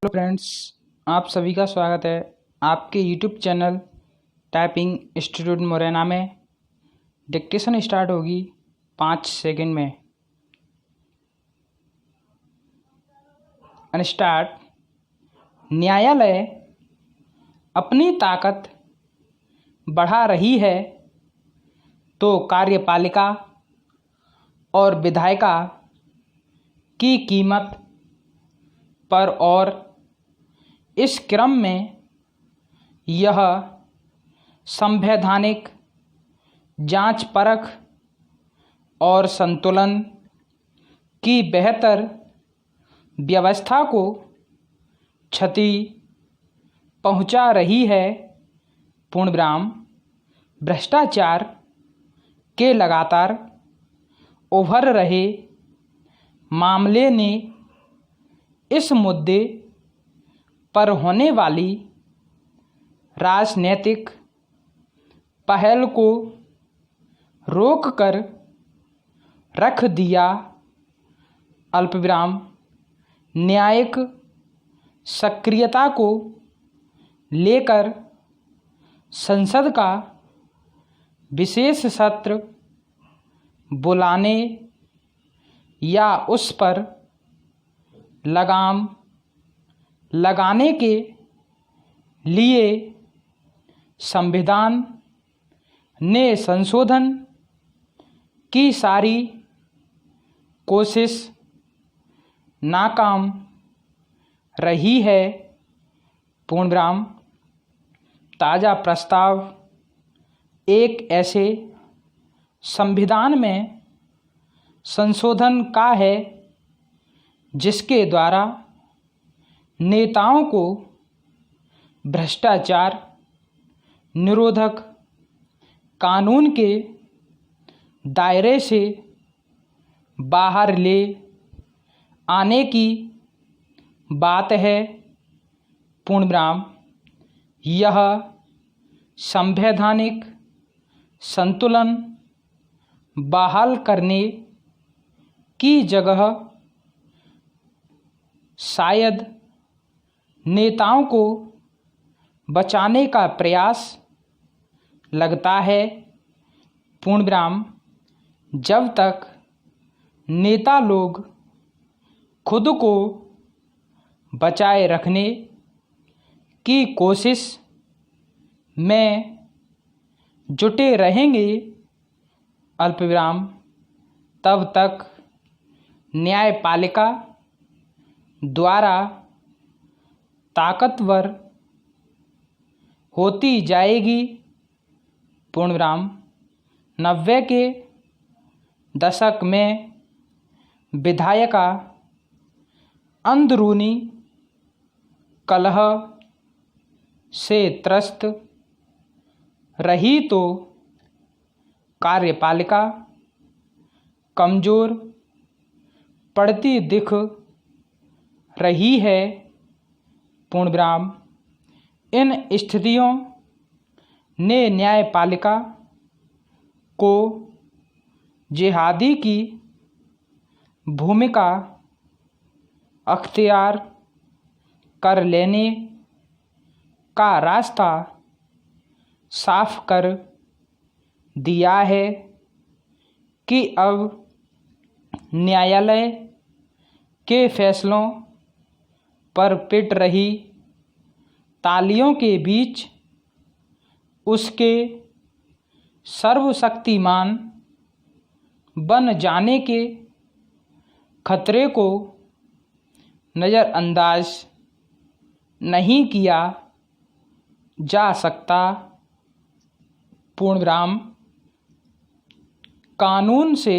Hello friends, आप सभी का स्वागत है आपके YouTube channel typing institute Morena में। डिक्टेशन स्टार्ट होगी 5 सेकंड में। अनस्टार्ट। न्यायालय अपनी ताकत बढ़ा रही है तो कार्यपालिका और विधायिका की कीमत पर और इस क्रम में यह संवैधानिक जांच परख और संतुलन की बेहतर व्यवस्था को क्षति पहुंचा रही है। पूर्णविराम। भ्रष्टाचार के लगातार उभर रहे मामले ने इस मुद्दे पर होने वाली राजनीतिक पहल को रोककर रख दिया। अल्पविराम। न्यायिक सक्रियता को लेकर संसद का विशेष सत्र बुलाने या उस पर लगाम लगाने के लिए संविधान ने संशोधन की सारी कोशिश नाकाम रही है। पूर्णविराम। ताज़ा प्रस्ताव एक ऐसे संविधान में संशोधन का है जिसके द्वारा नेताओं को भ्रष्टाचार निरोधक कानून के दायरे से बाहर ले आने की बात है। पूर्णविराम। यह संवैधानिक संतुलन बहाल करने की जगह शायद नेताओं को बचाने का प्रयास लगता है। पूर्णविराम। जब तक नेता लोग खुद को बचाए रखने की कोशिश में जुटे रहेंगे, अल्पविराम, तब तक न्यायपालिका द्वारा ताकतवर होती जाएगी। पूर्णविराम। 90 के दशक में विधायिका अंदरूनी कलह से त्रस्त रही तो कार्यपालिका कमज़ोर पड़ती दिख रही है। पूर्णविराम। इन स्थितियों ने न्यायपालिका को जिहादी की भूमिका अख्तियार कर लेने का रास्ता साफ कर दिया है कि अब न्यायालय के फैसलों पर पिट रही तालियों के बीच उसके सर्वशक्तिमान बन जाने के खतरे को नज़रअंदाज नहीं किया जा सकता। पूर्णविराम। कानून से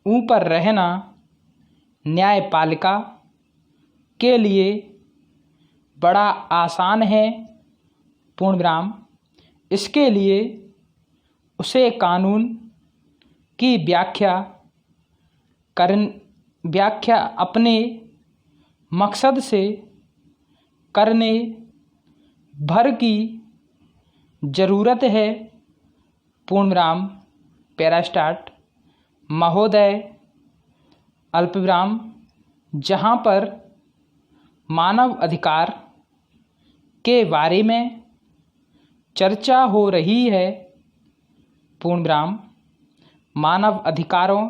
ऊपर रहना न्यायपालिका के लिए बड़ा आसान है। पूर्णविराम। इसके लिए उसे कानून की व्याख्या अपने मकसद से करने भर की ज़रूरत है। पूर्णविराम। पैरास्टार्ट। महोदय, अल्पविराम, जहाँ पर मानव अधिकार के बारे में चर्चा हो रही है। पूर्णविराम मानव अधिकारों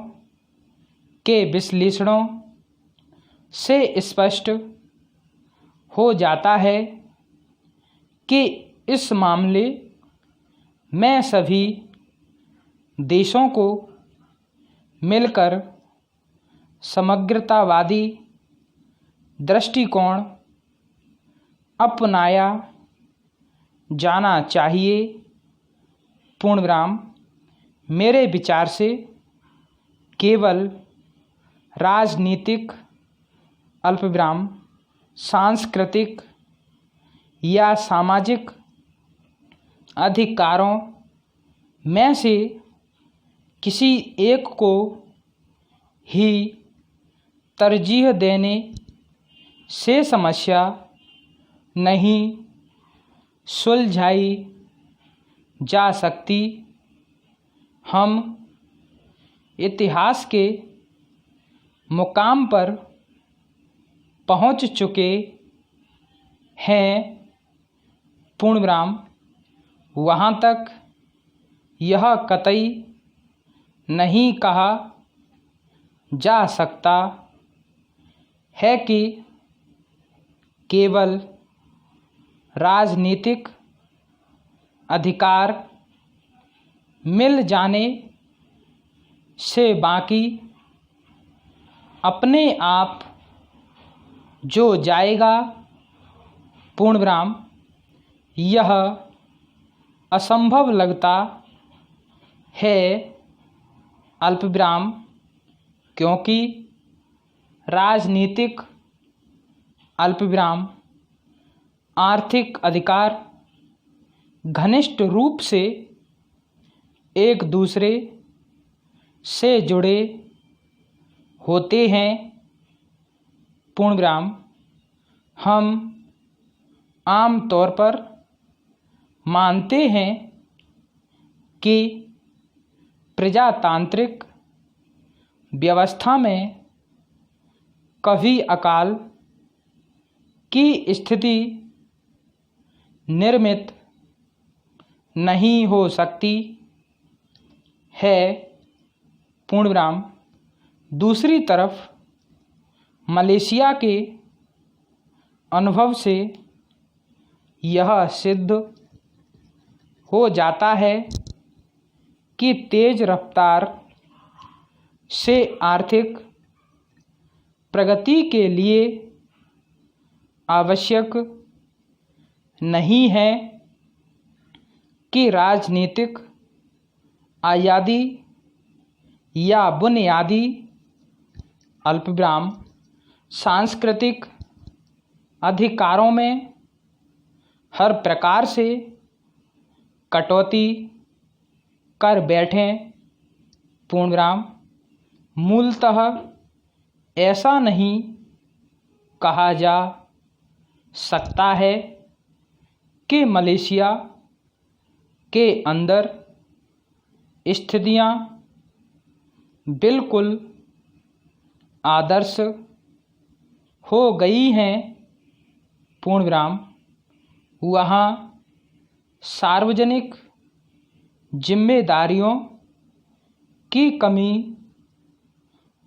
के विश्लेषणों से स्पष्ट हो जाता है कि इस मामले में सभी देशों को मिलकर समग्रतावादी दृष्टिकोण अपनाया जाना चाहिए। पूर्णविराम मेरे विचार से केवल राजनीतिक अल्पविराम सांस्कृतिक या सामाजिक अधिकारों में से किसी एक को ही तरजीह देने से समस्या नहीं सुलझाई जा सकती। हम इतिहास के मुकाम पर पहुंच चुके हैं। पूर्णविराम वहाँ तक यह कतई नहीं कहा जा सकता है कि केवल राजनीतिक अधिकार मिल जाने से बाकी अपने आप जो जाएगा। पूर्णविराम यह असंभव लगता है। अल्पविराम क्योंकि राजनीतिक अल्पविराम आर्थिक अधिकार घनिष्ठ रूप से एक दूसरे से जुड़े होते हैं। पूर्णविराम हम आम तौर पर मानते हैं कि प्रजातांत्रिक व्यवस्था में कभी अकाल की स्थिति निर्मित नहीं हो सकती है। पूर्णविराम दूसरी तरफ मलेशिया के अनुभव से यह सिद्ध हो जाता है कि तेज रफ्तार से आर्थिक प्रगति के लिए आवश्यक नहीं है कि राजनीतिक आज़ादी या बुनियादी अल्पविराम सांस्कृतिक अधिकारों में हर प्रकार से कटौती कर बैठें। पूर्णविराम मूलतः ऐसा नहीं कहा जा सकता है कि मलेशिया के अंदर स्थितियां बिल्कुल आदर्श हो गई हैं। पूर्णविराम वहाँ सार्वजनिक जिम्मेदारियों की कमी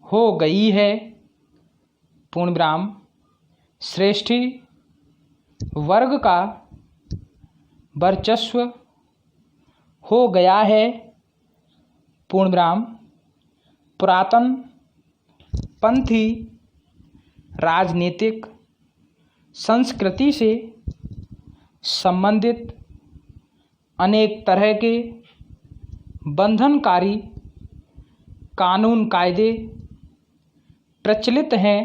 हो गई है। पूर्णविराम श्रेष्ठी वर्ग का वर्चस्व हो गया है। पूर्णविराम पुरातन पंथी राजनीतिक संस्कृति से संबंधित अनेक तरह के बंधनकारी कानून कायदे प्रचलित हैं।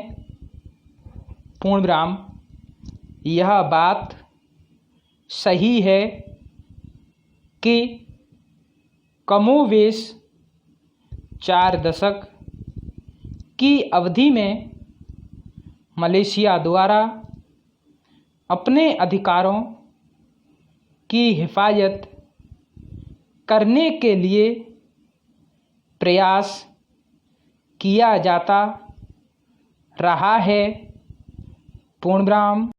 पूर्णविराम यह बात सही है कि कमोवेश 4 दशक की अवधि में मलेशिया द्वारा अपने अधिकारों की हिफाजत करने के लिए प्रयास किया जाता रहा है। पूर्णविराम